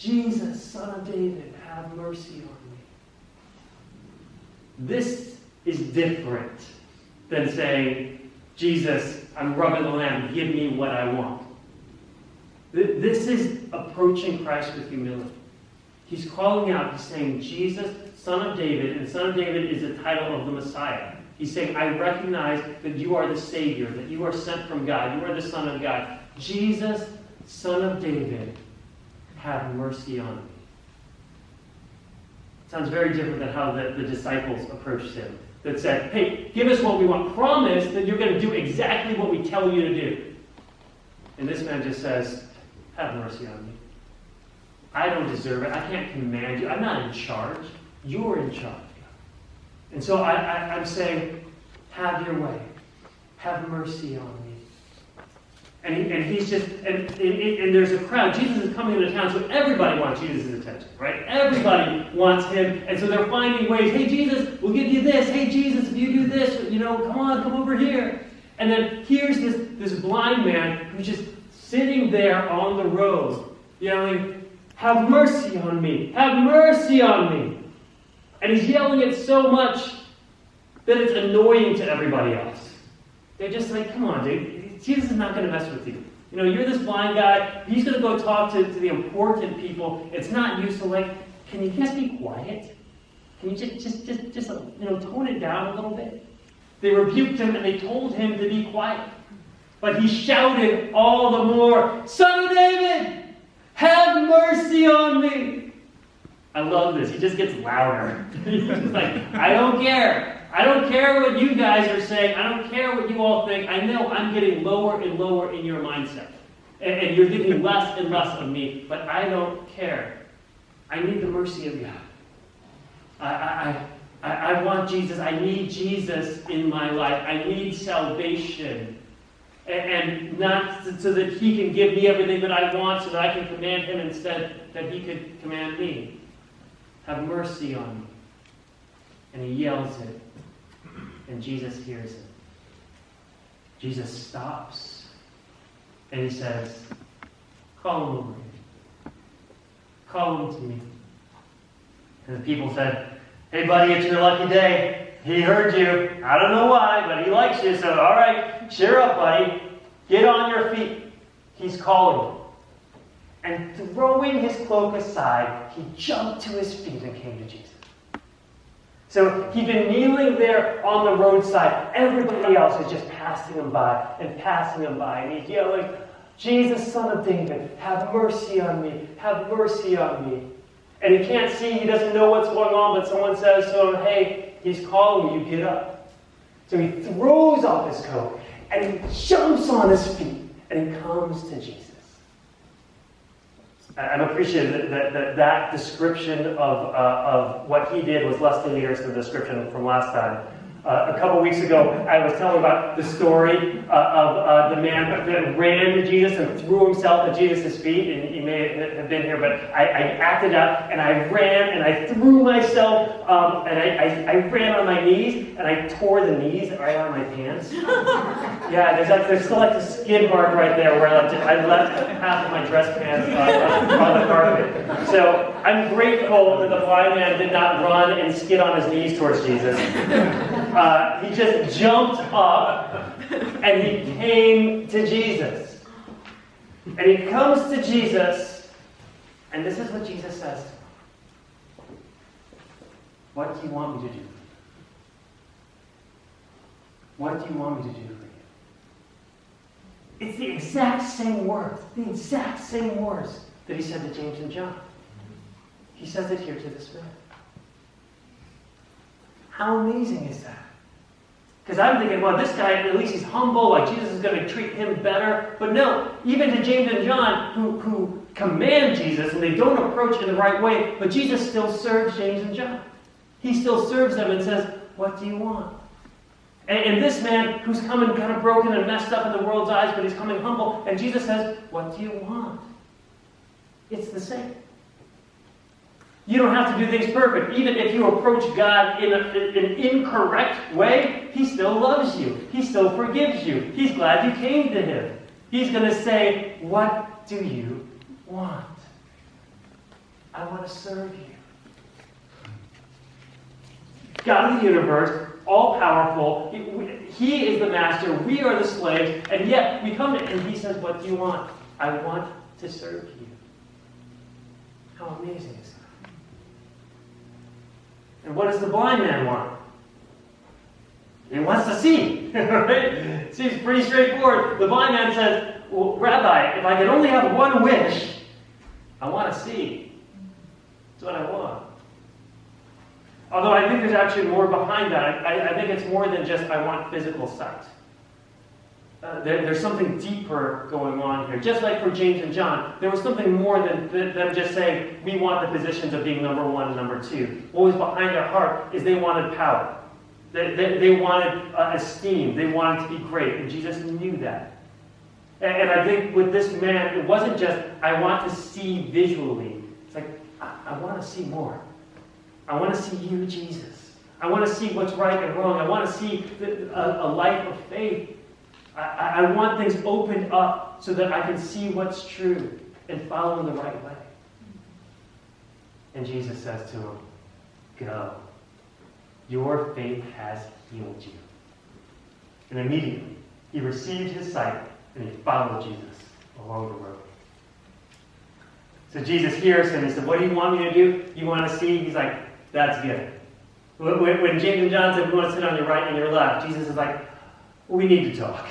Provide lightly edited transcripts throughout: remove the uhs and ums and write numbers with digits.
Jesus, Son of David, have mercy on me. This is different than saying, Jesus, I'm rubbing the lamb, give me what I want. This is approaching Christ with humility. He's calling out, he's saying, Jesus, Son of David, and Son of David is the title of the Messiah. He's saying, I recognize that you are the Savior, that you are sent from God, you are the Son of God. Jesus, Son of David, have mercy on me. Sounds very different than how the disciples approached him. That said, hey, give us what we want. Promise that you're going to do exactly what we tell you to do. And this man just says, have mercy on me. I don't deserve it. I can't command you. I'm not in charge. You're in charge. And so I'm saying, have your way. Have mercy on me. And he's just, and there's a crowd. Jesus is coming into town, so everybody wants Jesus' attention, right? Everybody wants him. And so they're finding ways. Hey, Jesus, we'll give you this. Hey, Jesus, if you do this, come over here. And then here's this blind man who's just sitting there on the road, yelling, have mercy on me. Have mercy on me. And he's yelling it so much that it's annoying to everybody else. They're just like, come on, dude. Jesus is not going to mess with you. You're this blind guy. He's going to go talk to the important people. It's not you. So, can you just be quiet? Can you just tone it down a little bit? They rebuked him and they told him to be quiet. But he shouted all the more, Son of David, have mercy on me. I love this. He just gets louder. He's just like, I don't care. I don't care what you guys are saying. I don't care what you all think. I know I'm getting lower and lower in your mindset. And you're thinking less and less of me. But I don't care. I need the mercy of God. I want Jesus. I need Jesus in my life. I need salvation. And not so that he can give me everything that I want so that I can command him instead that he could command me. Have mercy on me. And he yells it. And Jesus hears it. Jesus stops. And he says, call him over here. Call him to me. And the people said, hey buddy, it's your lucky day. He heard you. I don't know why, but he likes you. So all right, cheer up, buddy. Get on your feet. He's calling you. And throwing his cloak aside, he jumped to his feet and came to Jesus. So he'd been kneeling there on the roadside. Everybody else is just passing him by and passing him by. And he's yelling, Jesus, Son of David, have mercy on me. Have mercy on me. And he can't see. He doesn't know what's going on. But someone says to him, hey, he's calling you. Get up. So he throws off his coat. And he jumps on his feet. And he comes to Jesus. I'm appreciative that description of what he did was less dangerous than the description from last time. A couple weeks ago, I was telling about the story of the man that ran to Jesus and threw himself at Jesus' feet. And you may have been here, but I acted out and I ran and I threw myself and I ran on my knees and I tore the knees right out of my pants. Yeah, there's still like a skid mark right there where I left half of my dress pants on the carpet. So I'm grateful that the blind man did not run and skid on his knees towards Jesus. He just jumped up and he came to Jesus. And he comes to Jesus, and this is what Jesus says to him. What do you want me to do? What do you want me to do for you? It's the exact same words, that he said to James and John. He says it here to this man. How amazing is that? Because I'm thinking, well, this guy, at least he's humble, like Jesus is going to treat him better. But no, even to James and John, who command Jesus, and they don't approach it in the right way, but Jesus still serves James and John. He still serves them and says, what do you want? And this man, who's coming kind of broken and messed up in the world's eyes, but he's coming humble, and Jesus says, what do you want? It's the same. You don't have to do things perfect. Even if you approach God in an incorrect way, he still loves you. He still forgives you. He's glad you came to him. He's going to say, what do you want? I want to serve you. God of the universe, all-powerful. He is the master. We are the slaves. And yet, we come to him and he says, what do you want? I want to serve you. How amazing is that? And what does the blind man want? He wants to see. Right? Seems pretty straightforward. The blind man says, well, Rabbi, if I could only have one wish, I want to see. That's what I want. Although I think there's actually more behind that. I think it's more than just I want physical sight. There's something deeper going on here. Just like for James and John, there was something more than them just saying, we want the positions of being number one and number two. What was behind their heart is they wanted power. They wanted esteem. They wanted to be great. And Jesus knew that. And I think with this man, it wasn't just, I want to see visually. It's like, I want to see more. I want to see you, Jesus. I want to see what's right and wrong. I want to see a life of faith. I want things opened up so that I can see what's true and follow in the right way. And Jesus says to him, go. Your faith has healed you. And immediately, he received his sight and he followed Jesus along the road. So Jesus hears him. He said, what do you want me to do? You want to see? He's like, that's good. When James and John said, we want to sit on your right and your left, Jesus is like, we need to talk.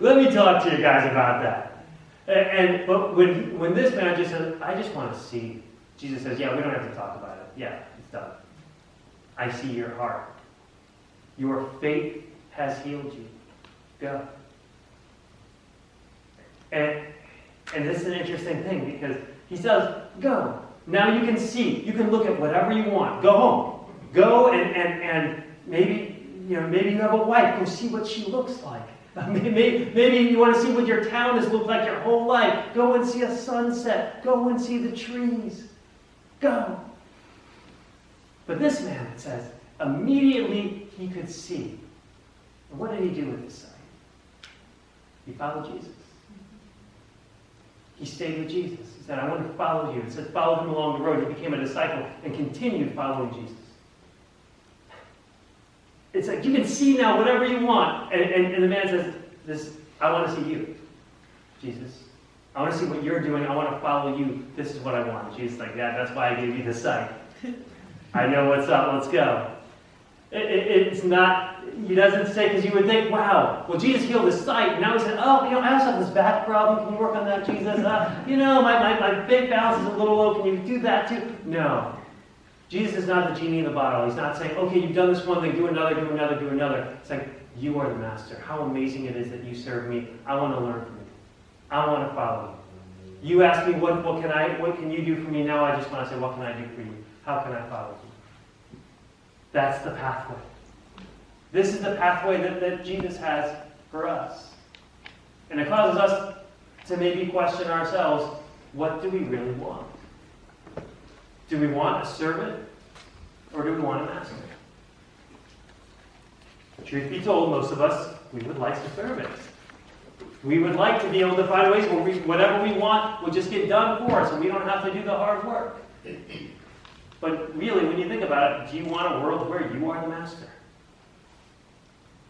Let me talk to you guys about that. But when this man just says, I just want to see, Jesus says, yeah, we don't have to talk about it. Yeah, it's done. I see your heart. Your faith has healed you. Go. And this is an interesting thing because he says, go. Now you can see. You can look at whatever you want. Go home. Go and maybe you have a wife. Go see what she looks like. Maybe you want to see what your town has looked like your whole life. Go and see a sunset. Go and see the trees. Go. But this man, it says, immediately he could see. And what did he do with his sight? He followed Jesus. He stayed with Jesus. He said, I want to follow you. It said, follow him along the road. He became a disciple and continued following Jesus. It's like, you can see now whatever you want. And the man says, I want to see you, Jesus. I want to see what you're doing. I want to follow you. This is what I want. And Jesus is like, yeah, that's why I gave you the sight. I know what's up. Let's go. It's not, he doesn't say, because you would think, wow, well, Jesus healed his sight. And now he said, oh, I also have this back problem. Can you work on that, Jesus? My bank balance is a little low. Can you do that too? No. Jesus is not the genie in the bottle. He's not saying, okay, you've done this one thing, do another, do another, do another. It's like, you are the master. How amazing it is that you serve me. I want to learn from you. I want to follow you. You ask me, what can you do for me? Now I just want to say, what can I do for you? How can I follow you? That's the pathway. This is the pathway that Jesus has for us. And it causes us to maybe question ourselves, what do we really want? Do we want a servant or do we want a master? Truth be told, most of us, we would like some servants. We would like to be able to find ways where whatever we want will just get done for us and we don't have to do the hard work. But really, when you think about it, do you want a world where you are the master?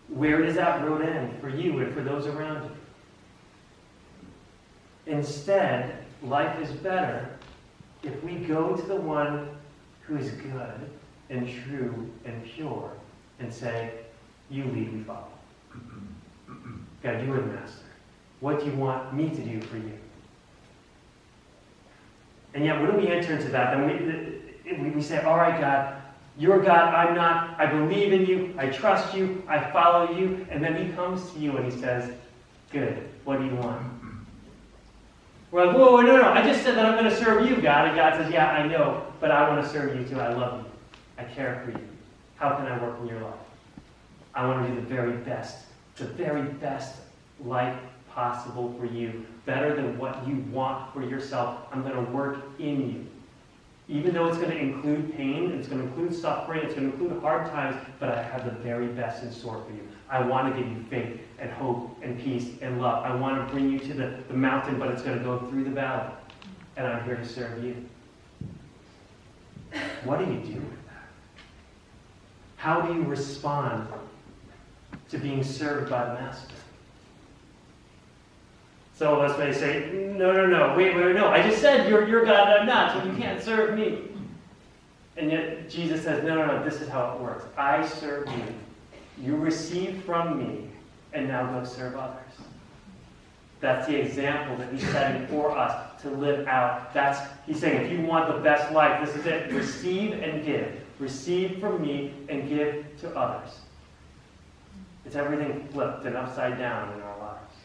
Where does that road end for you and for those around you? Instead, life is better if we go to the one who is good and true and pure and say, you lead, we follow. God, you are the master. What do you want me to do for you? And yet, when we enter into that, then we say, all right, God, you're God, I'm not. I believe in you. I trust you. I follow you. And then he comes to you and he says, good. What do you want? We're like, whoa, no. I just said that I'm going to serve you, God. And God says, yeah, I know, but I want to serve you too. I love you. I care for you. How can I work in your life? I want to do the very best life possible for you. Better than what you want for yourself. I'm going to work in you. Even though it's going to include pain, it's going to include suffering, it's going to include hard times, but I have the very best in store for you. I want to give you faith and hope and peace and love. I want to bring you to the mountain, but it's going to go through the valley. And I'm here to serve you. What do you do with that? How do you respond to being served by the master? Some of us may say, no, wait, no, I just said you're God and I'm not, so you can't serve me. And yet Jesus says, no, this is how it works. I serve you. You receive from me, and now go serve others. That's the example that he's setting for us to live out. He's saying, if you want the best life, this is it. Receive and give. Receive from me and give to others. It's everything flipped and upside down in our lives.